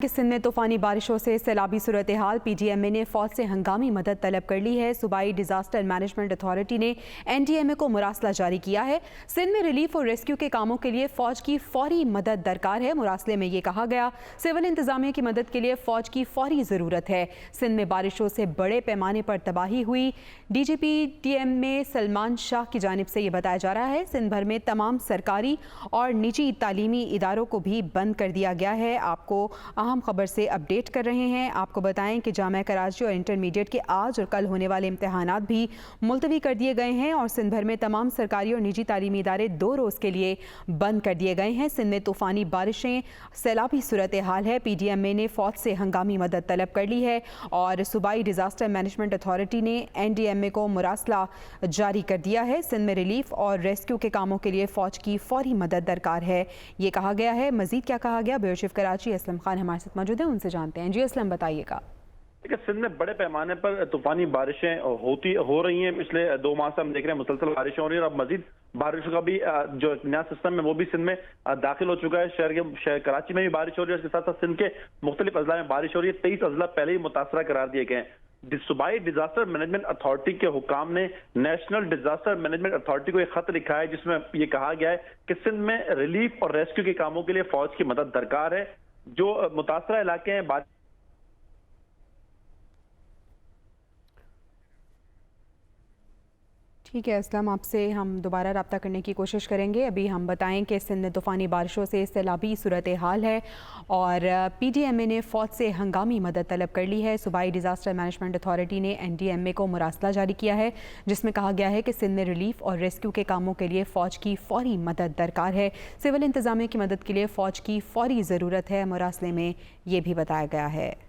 कि सिंध में तूफानी बारिशों से सैलाबी सूरत हाल, पीडीएमए ने फौज से हंगामी मदद तलब कर ली है। सूबाई डिजास्टर मैनेजमेंट अथॉरिटी ने एनडीएमए को मुरासला जारी किया है। सिंध में रिलीफ और रेस्क्यू के कामों के लिए फौज की फौरी मदद दरकार है। मुरासले में ये कहा गया, सिविल इंतजामिया की मदद के लिए फौज की फौरी जरूरत है। सिंध में बारिशों से बड़े पैमाने पर तबाही हुई। डीजीपीटीएमए सलमान शाह की जानिब से ये बताया जा रहा है, सिंध भर में तमाम सरकारी और निजी तालीमी इदारों को भी बंद कर दिया गया है। आपको अहम खबर से अपडेट कर रहे हैं। आपको बताएं कि जामिया कराची और इंटरमीडिएट के आज और कल होने वाले इम्तिहानात भी मुलतवी कर दिए गए हैं और सिंध भर में तमाम सरकारी और निजी तालीमी इदारे 2 रोज़ के लिए बंद कर दिए गए हैं। सिंध में तूफानी बारिशें, सैलाबी सूरत हाल है। पीडीएमए ने फौज से हंगामी मदद तलब कर ली है और सूबाई डिजास्टर मैनेजमेंट अथॉरिटी ने एनडीएमए को मुरासला जारी कर दिया है। सिंध में रिलीफ और रेस्क्यू के कामों के लिए फौज की फौरी मदद दरकार है, ये कहा गया है। मजीद क्या कहा गया, ब्यूरो चीफ कराची असलम खान हमारे साथ मौजूद है, उनसे जानते हैं। जी असलम, बताइएगा। सिंध में बड़े पैमाने पर तूफानी बारिशें हो रही हैं। पिछले 2 माह से हम देख रहे हैं मुसलसल बारिशें हो रही हैं और अब मजीद बारिशों का भी जो नया सिस्टम है वो भी सिंध में दाखिल हो चुका है। शहर कराची में भी बारिश हो रही है, इसके साथ साथ सिंध के मुख्तलिफ अजला में बारिश हो रही है। 23 अजला पहले ही मुतासरा करार दिए गए हैं। सूबाई डिजास्टर मैनेजमेंट अथॉरिटी के हुकाम ने नेशनल डिजास्टर मैनेजमेंट अथॉरिटी को एक खत लिखा है जिसमें यह कहा गया है कि सिंध में रिलीफ और रेस्क्यू के कामों के लिए फौज की मदद दरकार है। जो मुतासरा इलाके हैं ठीक है असलम, आपसे हम दोबारा रब्ता करने की कोशिश करेंगे। अभी हम बताएं कि सिंध में तूफानी बारिशों से सैलाबी सूरत हाल है और पीडीएमए ने फ़ौज से हंगामी मदद तलब कर ली है। सूबाई डिजास्टर मैनेजमेंट अथॉरिटी ने एनडीएमए को मुरासला जारी किया है जिसमें कहा गया है कि सिंध में रिलीफ और रेस्क्यू के कामों के लिए फ़ौज की फौरी मदद दरकार है। सिविल इंतजामिया की मदद के लिए फ़ौज की फौरी ज़रूरत है। मुरासले में ये भी बताया गया है।